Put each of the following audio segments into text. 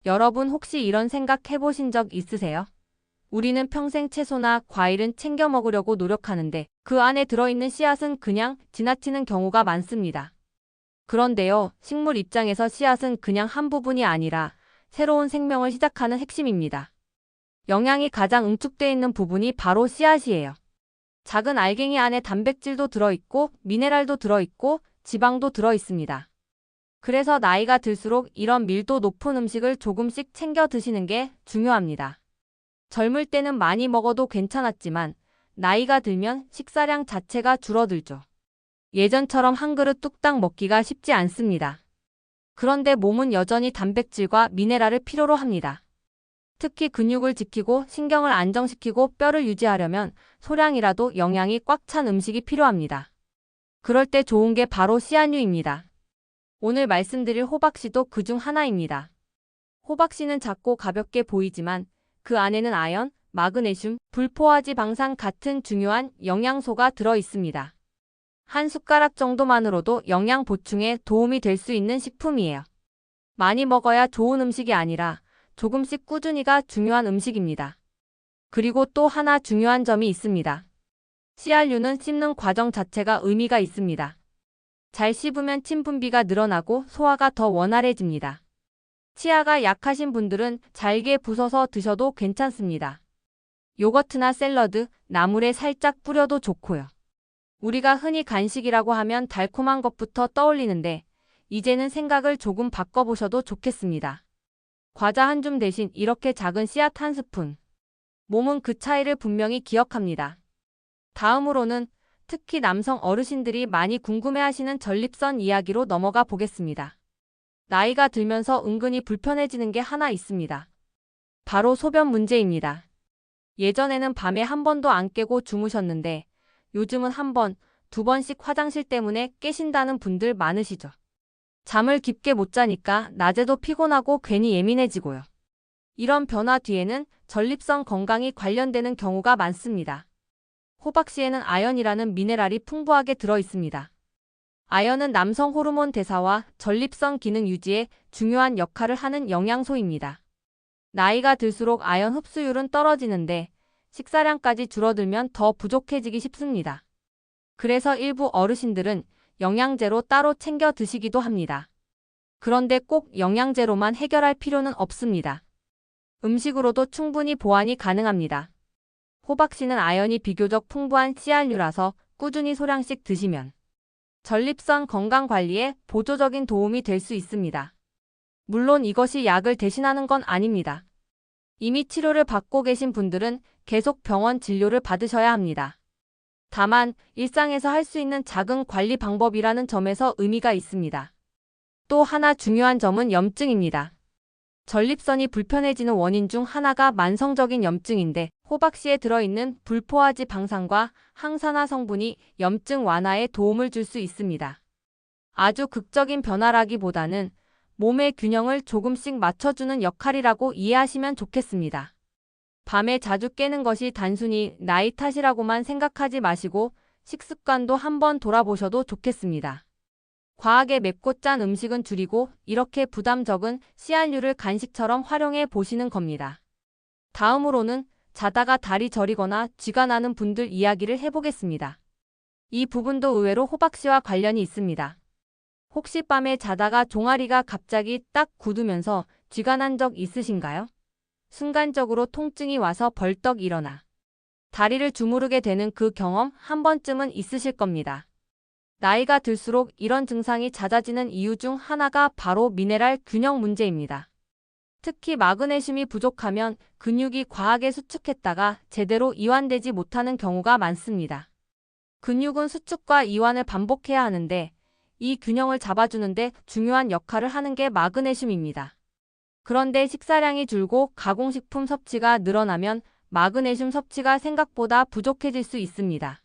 여러분 혹시 이런 생각 해보신 적 있으세요? 우리는 평생 채소나 과일은 챙겨 먹으려고 노력하는데 그 안에 들어있는 씨앗은 그냥 지나치는 경우가 많습니다. 그런데요, 식물 입장에서 씨앗은 그냥 한 부분이 아니라 새로운 생명을 시작하는 핵심입니다. 영양이 가장 응축되어 있는 부분이 바로 씨앗이에요. 작은 알갱이 안에 단백질도 들어있고 미네랄도 들어있고 지방도 들어있습니다. 그래서 나이가 들수록 이런 밀도 높은 음식을 조금씩 챙겨 드시는 게 중요합니다. 젊을 때는 많이 먹어도 괜찮았지만 나이가 들면 식사량 자체가 줄어들죠. 예전처럼 한 그릇 뚝딱 먹기가 쉽지 않습니다. 그런데 몸은 여전히 단백질과 미네랄을 필요로 합니다. 특히 근육을 지키고 신경을 안정시키고 뼈를 유지하려면 소량이라도 영양이 꽉 찬 음식이 필요합니다. 그럴 때 좋은 게 바로 씨앗류입니다. 오늘 말씀드릴 호박씨도 그중 하나입니다. 호박씨는 작고 가볍게 보이지만 그 안에는 아연, 마그네슘, 불포화지 방산 같은 중요한 영양소가 들어 있습니다. 한 숟가락 정도만으로도 영양 보충에 도움이 될 수 있는 식품이에요. 많이 먹어야 좋은 음식이 아니라 조금씩 꾸준히가 중요한 음식입니다. 그리고 또 하나 중요한 점이 있습니다. 씨앗류는 씹는 과정 자체가 의미가 있습니다. 잘 씹으면 침 분비가 늘어나고 소화가 더 원활해집니다. 치아가 약하신 분들은 잘게 부숴서 드셔도 괜찮습니다. 요거트나 샐러드, 나물에 살짝 뿌려도 좋고요. 우리가 흔히 간식이라고 하면 달콤한 것부터 떠올리는데 이제는 생각을 조금 바꿔보셔도 좋겠습니다. 과자 한 줌 대신 이렇게 작은 씨앗 한 스푼. 몸은 그 차이를 분명히 기억합니다. 다음으로는 특히 남성 어르신들이 많이 궁금해하시는 전립선 이야기로 넘어가 보겠습니다. 나이가 들면서 은근히 불편해지는 게 하나 있습니다. 바로 소변 문제입니다. 예전에는 밤에 한 번도 안 깨고 주무셨는데 요즘은 한 번, 두 번씩 화장실 때문에 깨신다는 분들 많으시죠. 잠을 깊게 못 자니까 낮에도 피곤하고 괜히 예민해지고요. 이런 변화 뒤에는 전립선 건강이 관련되는 경우가 많습니다. 호박씨에는 아연이라는 미네랄이 풍부하게 들어 있습니다. 아연은 남성 호르몬 대사와 전립선 기능 유지에 중요한 역할을 하는 영양소입니다. 나이가 들수록 아연 흡수율은 떨어지는데 식사량까지 줄어들면 더 부족해지기 쉽습니다. 그래서 일부 어르신들은 영양제로 따로 챙겨 드시기도 합니다. 그런데 꼭 영양제로만 해결할 필요는 없습니다. 음식으로도 충분히 보완이 가능합니다. 호박씨는 아연이 비교적 풍부한 씨앗류라서 꾸준히 소량씩 드시면 전립선 건강 관리에 보조적인 도움이 될 수 있습니다. 물론 이것이 약을 대신하는 건 아닙니다. 이미 치료를 받고 계신 분들은 계속 병원 진료를 받으셔야 합니다. 다만 일상에서 할 수 있는 작은 관리 방법이라는 점에서 의미가 있습니다. 또 하나 중요한 점은 염증입니다. 전립선이 불편해지는 원인 중 하나가 만성적인 염증인데 호박씨에 들어있는 불포화지 방산과 항산화 성분이 염증 완화에 도움을 줄 수 있습니다. 아주 극적인 변화라기보다는 몸의 균형을 조금씩 맞춰주는 역할이라고 이해하시면 좋겠습니다. 밤에 자주 깨는 것이 단순히 나이 탓이라고만 생각하지 마시고 식습관도 한번 돌아보셔도 좋겠습니다. 과하게 맵고 짠 음식은 줄이고 이렇게 부담 적은 씨앗류를 간식처럼 활용해 보시는 겁니다. 다음으로는 자다가 다리 저리거나 쥐가 나는 분들 이야기를 해보겠습니다. 이 부분도 의외로 호박씨와 관련이 있습니다. 혹시 밤에 자다가 종아리가 갑자기 딱 굳으면서 쥐가 난 적 있으신가요? 순간적으로 통증이 와서 벌떡 일어나 다리를 주무르게 되는 그 경험 한 번쯤은 있으실 겁니다. 나이가 들수록 이런 증상이 잦아지는 이유 중 하나가 바로 미네랄 균형 문제입니다. 특히 마그네슘이 부족하면 근육이 과하게 수축했다가 제대로 이완되지 못하는 경우가 많습니다. 근육은 수축과 이완을 반복해야 하는데 이 균형을 잡아주는데 중요한 역할을 하는 게 마그네슘입니다. 그런데 식사량이 줄고 가공식품 섭취가 늘어나면 마그네슘 섭취가 생각보다 부족해질 수 있습니다.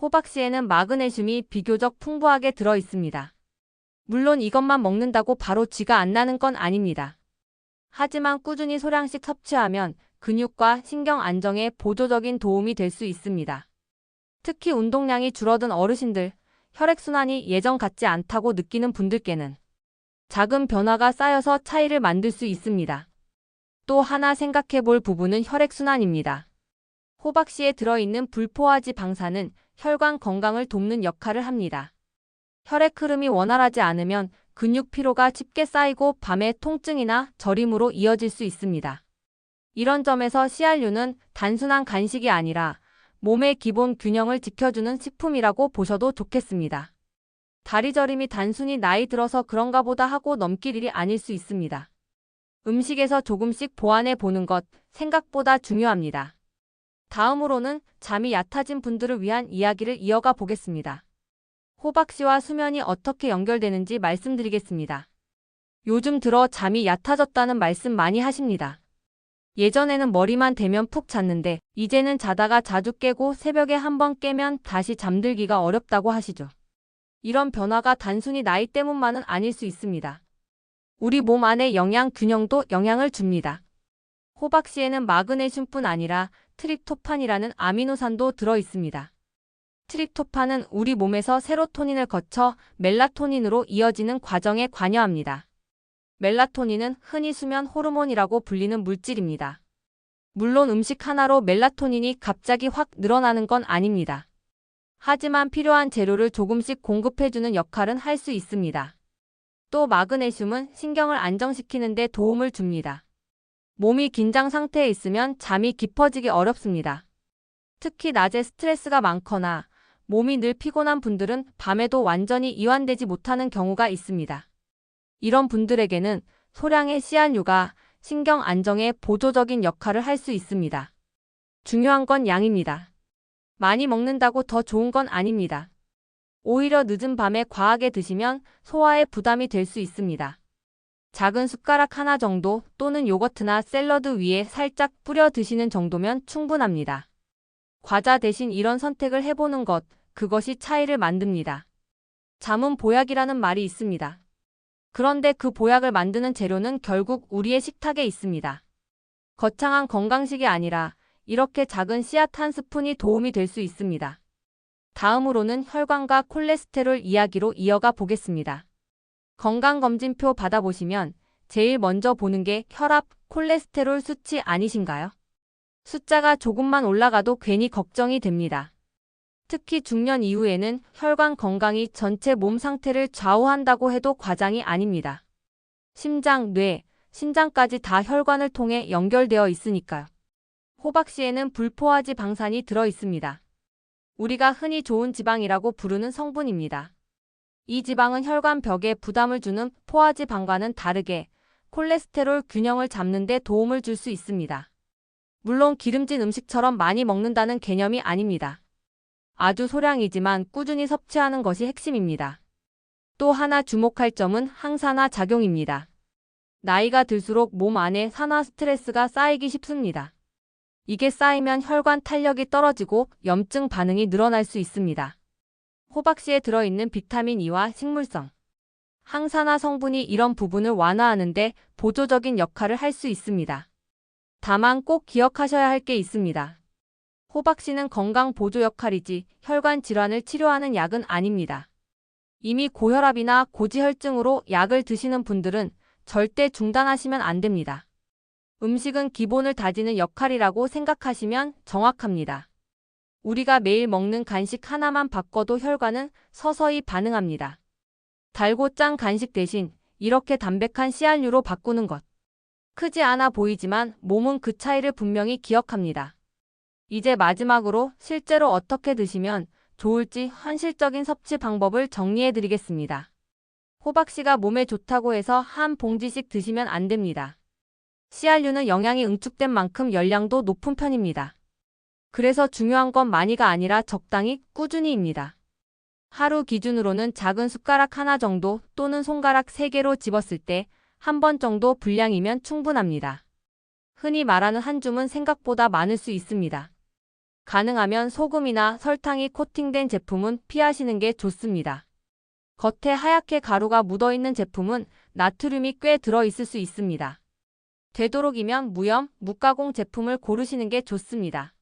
호박씨에는 마그네슘이 비교적 풍부하게 들어 있습니다. 물론 이것만 먹는다고 바로 쥐가 안 나는 건 아닙니다. 하지만 꾸준히 소량씩 섭취하면 근육과 신경 안정에 보조적인 도움이 될 수 있습니다. 특히 운동량이 줄어든 어르신들, 혈액순환이 예전 같지 않다고 느끼는 분들께는 작은 변화가 쌓여서 차이를 만들 수 있습니다. 또 하나 생각해 볼 부분은 혈액순환입니다. 호박씨에 들어있는 불포화지 방사는 혈관 건강을 돕는 역할을 합니다. 혈액 흐름이 원활하지 않으면 근육 피로가 쉽게 쌓이고 밤에 통증이나 저림으로 이어질 수 있습니다. 이런 점에서 CRU는 단순한 간식이 아니라 몸의 기본 균형을 지켜주는 식품이라고 보셔도 좋겠습니다. 다리 저림이 단순히 나이 들어서 그런가 보다 하고 넘길 일이 아닐 수 있습니다. 음식에서 조금씩 보완해 보는 것 생각보다 중요합니다. 다음으로는 잠이 얕아진 분들을 위한 이야기를 이어가 보겠습니다. 호박씨와 수면이 어떻게 연결되는지 말씀드리겠습니다. 요즘 들어 잠이 얕아졌다는 말씀 많이 하십니다. 예전에는 머리만 대면 푹 잤는데 이제는 자다가 자주 깨고 새벽에 한번 깨면 다시 잠들기가 어렵다고 하시죠. 이런 변화가 단순히 나이 때문만은 아닐 수 있습니다. 우리 몸 안의 영양 균형도 영향을 줍니다. 호박씨에는 마그네슘뿐 아니라 트립토판이라는 아미노산도 들어 있습니다. 트립토판은 우리 몸에서 세로토닌을 거쳐 멜라토닌으로 이어지는 과정에 관여합니다. 멜라토닌은 흔히 수면 호르몬이라고 불리는 물질입니다. 물론 음식 하나로 멜라토닌이 갑자기 확 늘어나는 건 아닙니다. 하지만 필요한 재료를 조금씩 공급해주는 역할은 할 수 있습니다. 또 마그네슘은 신경을 안정시키는 데 도움을 줍니다. 몸이 긴장 상태에 있으면 잠이 깊어지기 어렵습니다. 특히 낮에 스트레스가 많거나 몸이 늘 피곤한 분들은 밤에도 완전히 이완되지 못하는 경우가 있습니다. 이런 분들에게는 소량의 CRU가 신경 안정에 보조적인 역할을 할 수 있습니다. 중요한 건 양입니다. 많이 먹는다고 더 좋은 건 아닙니다. 오히려 늦은 밤에 과하게 드시면 소화에 부담이 될 수 있습니다. 작은 숟가락 하나 정도 또는 요거트나 샐러드 위에 살짝 뿌려 드시는 정도면 충분합니다. 과자 대신 이런 선택을 해보는 것, 그것이 차이를 만듭니다. 잠은 보약이라는 말이 있습니다. 그런데 그 보약을 만드는 재료는 결국 우리의 식탁에 있습니다. 거창한 건강식이 아니라 이렇게 작은 씨앗 한 스푼이 도움이 될 수 있습니다. 다음으로는 혈관과 콜레스테롤 이야기로 이어가 보겠습니다. 건강검진표 받아보시면 제일 먼저 보는 게 혈압, 콜레스테롤 수치 아니신가요? 숫자가 조금만 올라가도 괜히 걱정이 됩니다. 특히 중년 이후에는 혈관 건강이 전체 몸 상태를 좌우한다고 해도 과장이 아닙니다. 심장, 뇌, 신장까지 다 혈관을 통해 연결되어 있으니까요. 호박씨에는 불포화지 방산이 들어 있습니다. 우리가 흔히 좋은 지방이라고 부르는 성분입니다. 이 지방은 혈관 벽에 부담을 주는 포화지 방과는 다르게 콜레스테롤 균형을 잡는 데 도움을 줄 수 있습니다. 물론 기름진 음식처럼 많이 먹는다는 개념이 아닙니다. 아주 소량이지만 꾸준히 섭취하는 것이 핵심입니다. 또 하나 주목할 점은 항산화 작용입니다. 나이가 들수록 몸 안에 산화 스트레스가 쌓이기 쉽습니다. 이게 쌓이면 혈관 탄력이 떨어지고 염증 반응이 늘어날 수 있습니다. 호박씨에 들어있는 비타민 E와 식물성, 항산화 성분이 이런 부분을 완화하는 데 보조적인 역할을 할 수 있습니다. 다만 꼭 기억하셔야 할 게 있습니다. 호박씨는 건강 보조 역할이지 혈관 질환을 치료하는 약은 아닙니다. 이미 고혈압이나 고지혈증으로 약을 드시는 분들은 절대 중단하시면 안 됩니다. 음식은 기본을 다지는 역할이라고 생각하시면 정확합니다. 우리가 매일 먹는 간식 하나만 바꿔도 혈관은 서서히 반응합니다. 달고 짠 간식 대신 이렇게 담백한 CRU로 바꾸는 것. 크지 않아 보이지만 몸은 그 차이를 분명히 기억합니다. 이제 마지막으로 실제로 어떻게 드시면 좋을지 현실적인 섭취 방법을 정리해 드리겠습니다. 호박씨가 몸에 좋다고 해서 한 봉지씩 드시면 안 됩니다. CRU는 영양이 응축된 만큼 열량도 높은 편입니다. 그래서 중요한 건 많이가 아니라 적당히 꾸준히입니다. 하루 기준으로는 작은 숟가락 하나 정도 또는 손가락 3개로 집었을 때 한 번 정도 분량이면 충분합니다. 흔히 말하는 한 줌은 생각보다 많을 수 있습니다. 가능하면 소금이나 설탕이 코팅된 제품은 피하시는 게 좋습니다. 겉에 하얗게 가루가 묻어있는 제품은 나트륨이 꽤 들어있을 수 있습니다. 되도록이면 무염, 무가공 제품을 고르시는 게 좋습니다.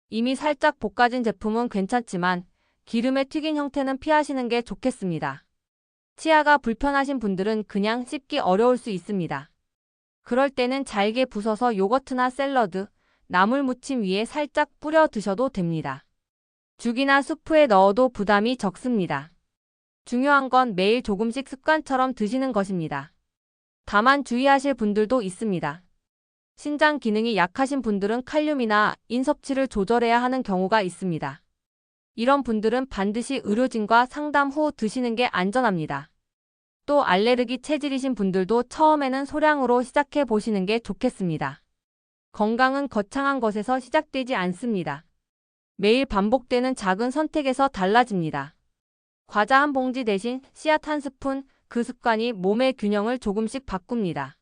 이미 살짝 볶아진 제품은 괜찮지만 기름에 튀긴 형태는 피하시는 게 좋겠습니다. 치아가 불편하신 분들은 그냥 씹기 어려울 수 있습니다. 그럴 때는 잘게 부숴서 요거트나 샐러드, 나물 무침 위에 살짝 뿌려 드셔도 됩니다. 죽이나 수프에 넣어도 부담이 적습니다. 중요한 건 매일 조금씩 습관처럼 드시는 것입니다. 다만 주의하실 분들도 있습니다. 신장 기능이 약하신 분들은 칼륨이나 인 섭취를 조절해야 하는 경우가 있습니다. 이런 분들은 반드시 의료진과 상담 후 드시는 게 안전합니다. 또 알레르기 체질이신 분들도 처음에는 소량으로 시작해 보시는 게 좋겠습니다. 건강은 거창한 것에서 시작되지 않습니다. 매일 반복되는 작은 선택에서 달라집니다. 과자 한 봉지 대신 씨앗 한 스푼, 그 습관이 몸의 균형을 조금씩 바꿉니다.